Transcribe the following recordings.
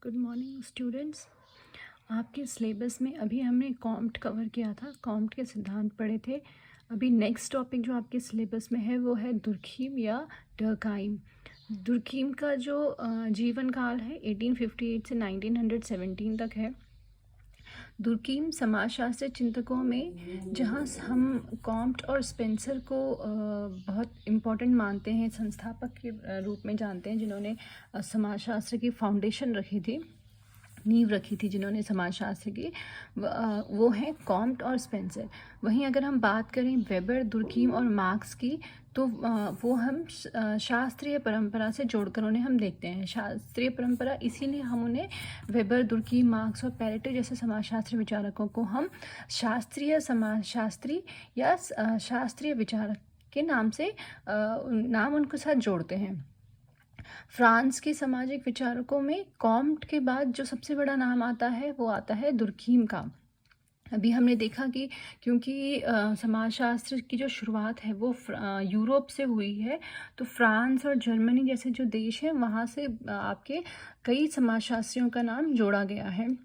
Good morning students. आपके syllabus में अभी हमने कॉम्ट कवर किया था, कॉम्ट के सिद्धांत पढ़े थे। अभी नेक्स्ट टॉपिक जो आपके सिलेबस में है वो है दुर्खीम या डर्कहाइम। दुर्खीम का जो जीवन काल है 1858 से 1917 तक है। दुर्कीम समाजशास्त्र चिंतकों में जहाँ हम कॉम्ट और स्पेंसर को बहुत इम्पोर्टेंट मानते हैं, संस्थापक के रूप में जानते हैं, जिन्होंने समाजशास्त्र की फाउंडेशन रखी थी, नींव रखी थी जिन्होंने समाजशास्त्र की, वो हैं कॉम्ट और स्पेंसर। वहीं अगर हम बात करें वेबर, दुर्कीम और मार्क्स की, तो वो हम शास्त्रीय परंपरा से जोड़कर उन्हें हम देखते हैं। शास्त्रीय परंपरा इसीलिए हम उन्हें वेबर, दुर्कीम, मार्क्स और पेरेटो जैसे समाजशास्त्र विचारकों को हम शास्त्रीय समाजशास्त्री या शास्त्रीय विचारक के नाम से नाम उनके साथ जोड़ते हैं। फ्रांस के सामाजिक विचारकों में कॉम्ट के बाद जो सबसे बड़ा नाम आता है वो आता है दुर्कीम का। अभी हमने देखा कि क्योंकि समाजशास्त्र की जो शुरुआत है वो यूरोप से हुई है, तो फ्रांस और जर्मनी जैसे जो देश हैं वहाँ से आपके कई समाजशास्त्रियों का नाम जोड़ा गया है।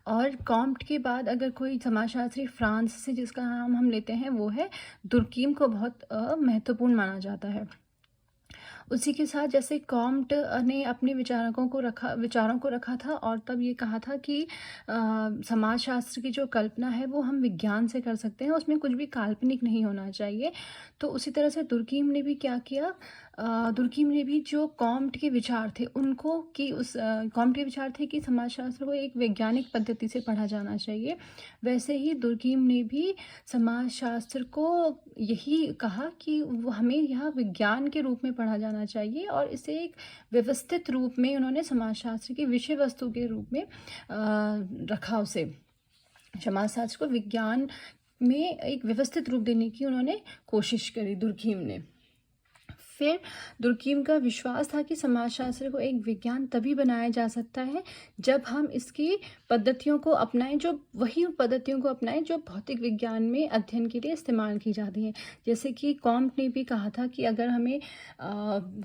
और कॉम्ट के बाद अगर कोई समाजशास्त्री फ्रांस से जिसका नाम हम लेते हैं वो है दुर्कीम, को बहुत महत्वपूर्ण माना जाता है। उसी के साथ जैसे कॉम्ट ने अपने विचारों को रखा था और तब ये कहा था कि समाजशास्त्र की जो कल्पना है वो हम विज्ञान से कर सकते हैं, उसमें कुछ भी काल्पनिक नहीं होना चाहिए। तो उसी तरह से दुर्कीम ने भी क्या किया, दुर्कीम ने भी जो कॉम्ट के विचार थे उनको कि कॉम्ट के विचार थे कि समाजशास्त्र को एक वैज्ञानिक पद्धति से पढ़ा जाना चाहिए, वैसे ही दुर्कीम ने भी समाजशास्त्र को यही कहा कि वो हमें यह विज्ञान के रूप में पढ़ा जाना चाहिए, और इसे एक व्यवस्थित रूप में उन्होंने समाजशास्त्र की विषय वस्तु के रूप में रखा। उसे समाजशास्त्र को विज्ञान में एक व्यवस्थित रूप देने की उन्होंने कोशिश करी दुर्कीम ने। फिर दुर्कीम का विश्वास था कि समाजशास्त्र को एक विज्ञान तभी बनाया जा सकता है जब हम इसकी पद्धतियों को अपनाएं, जो वही पद्धतियों को अपनाएं जो भौतिक विज्ञान में अध्ययन के लिए इस्तेमाल की जाती हैं। जैसे कि कॉम्ट ने भी कहा था कि अगर हमें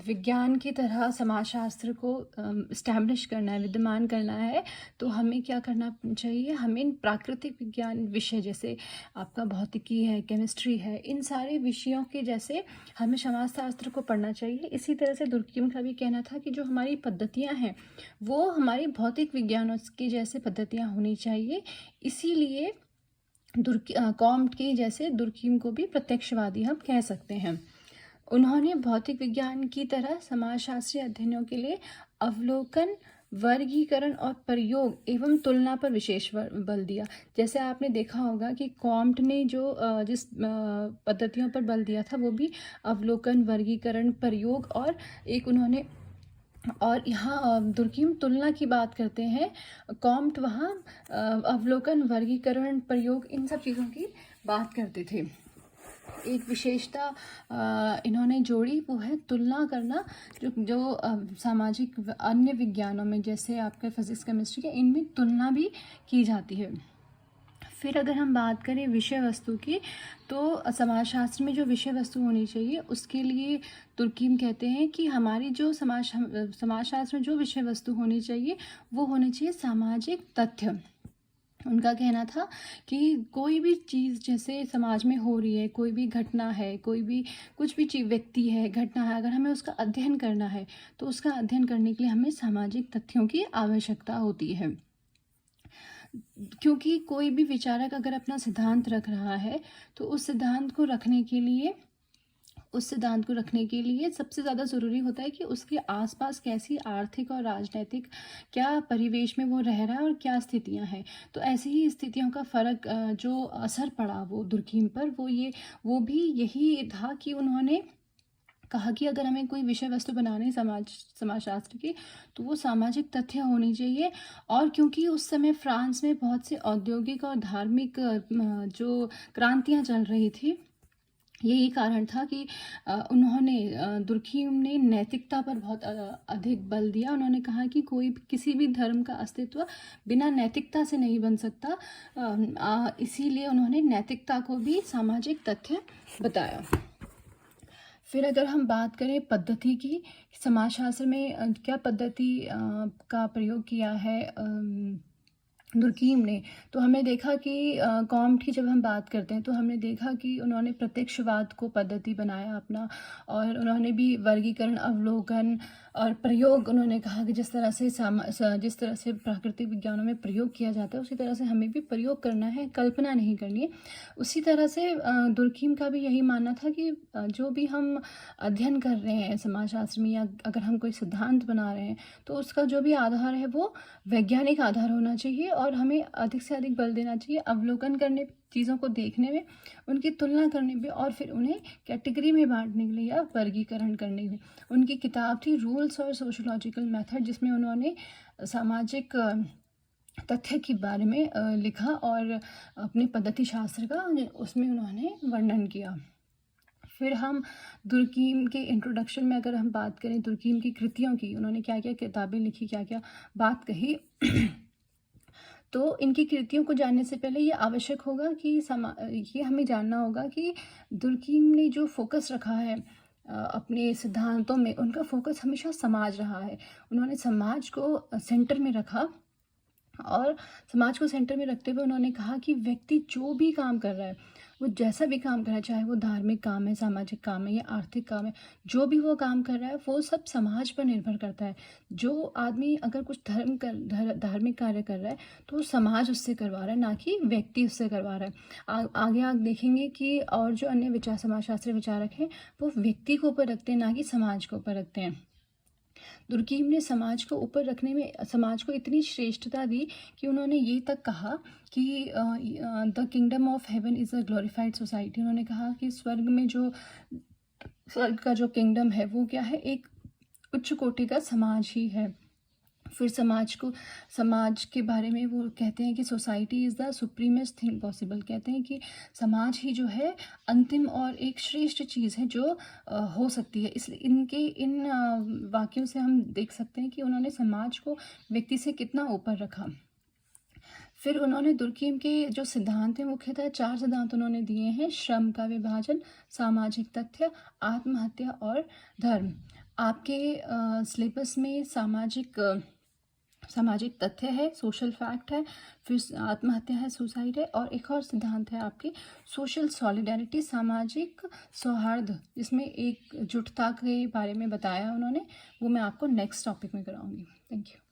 विज्ञान की तरह समाजशास्त्र को इस्टेब्लिश करना है, विद्यमान करना है, तो हमें क्या करना चाहिए, हमें प्राकृतिक विज्ञान विषय जैसे आपका भौतिकी है, केमिस्ट्री है, इन सारे विषयों के जैसे हमें समाजशास्त्र को पढ़ना चाहिए। इसी तरह से दुर्कीम का भी कहना था कि जो हमारी पद्धतियां हैं वो हमारी भौतिक विज्ञानों की जैसे पद्धतियां होनी चाहिए। इसीलिए कॉम्ट के जैसे दुर्कीम को भी प्रत्यक्षवादी हम कह सकते हैं। उन्होंने भौतिक विज्ञान की तरह समाजशास्त्रीय अध्ययनों के लिए अवलोकन, वर्गीकरण और प्रयोग एवं तुलना पर विशेष बल दिया। जैसे आपने देखा होगा कि कॉम्ट ने जो जिस पद्धतियों पर बल दिया था वो भी अवलोकन, वर्गीकरण, प्रयोग, और एक उन्होंने, और यहाँ दुर्कीम तुलना की बात करते हैं, कॉम्ट वहाँ अवलोकन, वर्गीकरण, प्रयोग, इन सब चीज़ों की बात करते थे। एक विशेषता इन्होंने जोड़ी वो है तुलना करना, जो सामाजिक अन्य विज्ञानों में जैसे आपके फिजिक्स, केमिस्ट्री के, इनमें तुलना भी की जाती है। फिर अगर हम बात करें विषय वस्तु की, तो समाजशास्त्र में जो विषय वस्तु होनी चाहिए उसके लिए दुर्कीम कहते हैं कि हमारी जो समाजशास्त्र में जो विषय वस्तु होनी चाहिए वो होनी चाहिए सामाजिक तथ्य। उनका कहना था कि कोई भी चीज़ जैसे समाज में हो रही है, कोई भी घटना है, कोई भी कुछ भी चीज़, व्यक्ति है, घटना है, अगर हमें उसका अध्ययन करना है तो उसका अध्ययन करने के लिए हमें सामाजिक तथ्यों की आवश्यकता होती है। क्योंकि कोई भी विचारक अगर अपना सिद्धांत रख रहा है तो उस सिद्धांत को रखने के लिए सबसे ज़्यादा ज़रूरी होता है कि उसके आसपास कैसी आर्थिक और राजनीतिक क्या परिवेश में वो रह रहा है और क्या स्थितियां हैं। तो ऐसी ही स्थितियों का फ़र्क जो असर पड़ा वो दुर्कीम पर, वो भी यही था कि उन्होंने कहा कि अगर हमें कोई विषय वस्तु बनानी समाजशास्त्र की तो वो सामाजिक तथ्य होनी चाहिए। और क्योंकि उस समय फ्रांस में बहुत से औद्योगिक और धार्मिक जो क्रांतियां चल रही थी, यही कारण था कि दुर्कीम ने नैतिकता पर बहुत अधिक बल दिया। उन्होंने कहा कि किसी भी धर्म का अस्तित्व बिना नैतिकता से नहीं बन सकता, इसीलिए उन्होंने नैतिकता को भी सामाजिक तथ्य बताया। फिर अगर हम बात करें पद्धति की, समाजशास्त्र में क्या पद्धति का प्रयोग किया है दुर्कीम ने, तो हमने देखा कि कॉम्ट की जब हम बात करते हैं तो हमने देखा कि उन्होंने प्रत्यक्षवाद को पद्धति बनाया अपना, और उन्होंने भी वर्गीकरण, अवलोकन और प्रयोग, उन्होंने कहा कि जिस तरह से जिस तरह से प्राकृतिक विज्ञानों में प्रयोग किया जाता है उसी तरह से हमें भी प्रयोग करना है, कल्पना नहीं करनी है। उसी तरह से दुर्कीम का भी यही मानना था कि जो भी हम अध्ययन कर रहे हैं समाजशास्त्र में, या अगर हम कोई सिद्धांत बना रहे हैं, तो उसका जो भी आधार है वो वैज्ञानिक आधार होना चाहिए, और हमें अधिक से अधिक बल देना चाहिए अवलोकन करने, चीज़ों को देखने में, उनकी तुलना करने पे, और फिर उन्हें कैटेगरी में बांटने के लिए या वर्गीकरण करने के लिए। उनकी किताब थी रूल्स और सोशोलॉजिकल मेथड, जिसमें उन्होंने सामाजिक तथ्य के बारे में लिखा, और अपने पद्धति शास्त्र का उसमें उन्होंने वर्णन किया। फिर हम दुर्कीम के इंट्रोडक्शन में अगर हम बात करें दुर्कीम की कृतियों की, उन्होंने क्या क्या किताबें लिखी, क्या क्या बात कही तो इनकी कृतियों को जानने से पहले ये आवश्यक होगा कि ये हमें जानना होगा कि दुर्कीम ने जो फोकस रखा है अपने सिद्धांतों में, उनका फोकस हमेशा समाज रहा है। उन्होंने समाज को सेंटर में रखा, और समाज को सेंटर में रखते हुए उन्होंने कहा कि व्यक्ति जो भी काम कर रहा है, वो जैसा भी काम कर रहा है, चाहे वो धार्मिक काम है, सामाजिक काम है या आर्थिक काम है, जो भी वो काम कर रहा है वो सब समाज पर निर्भर करता है। जो आदमी अगर कुछ धार्मिक कार्य कर रहा है तो वो समाज उससे करवा रहा है, ना कि व्यक्ति उससे करवा रहा है। आगे आप देखेंगे कि और जो अन्य समाजशास्त्री विचारक हैं वो व्यक्ति को ऊपर रखते हैं, ना कि समाज को ऊपर रखते हैं। दुर्कीम ने समाज को ऊपर रखने में समाज को इतनी श्रेष्ठता दी कि उन्होंने ये तक कहा कि the kingdom of haven is a glorified society. उन्होंने कहा कि स्वर्ग का जो किंगडम है वो क्या है, एक उच्च कोटि का समाज ही है। फिर समाज के बारे में वो कहते हैं कि society is the supremest thing possible. कहते हैं कि समाज ही जो है अंतिम और एक श्रेष्ठ चीज़ है जो हो सकती है। इसलिए इनके इन वाक्यों से हम देख सकते हैं कि उन्होंने समाज को व्यक्ति से कितना ऊपर रखा। फिर उन्होंने दुर्कीम के जो सिद्धांत हैं, मुख्यतः 4 सिद्धांत उन्होंने दिए हैं: श्रम का विभाजन, सामाजिक तथ्य, आत्महत्या और धर्म। आपके सिलेबस में सामाजिक तथ्य है, सोशल फैक्ट है, फिर आत्महत्या है, सुसाइड है, और एक और सिद्धांत है आपके सोशल सॉलिडारिटी, सामाजिक सौहार्द, जिसमें एकजुटता के बारे में बताया उन्होंने। वो मैं आपको नेक्स्ट टॉपिक में कराऊंगी। Thank you.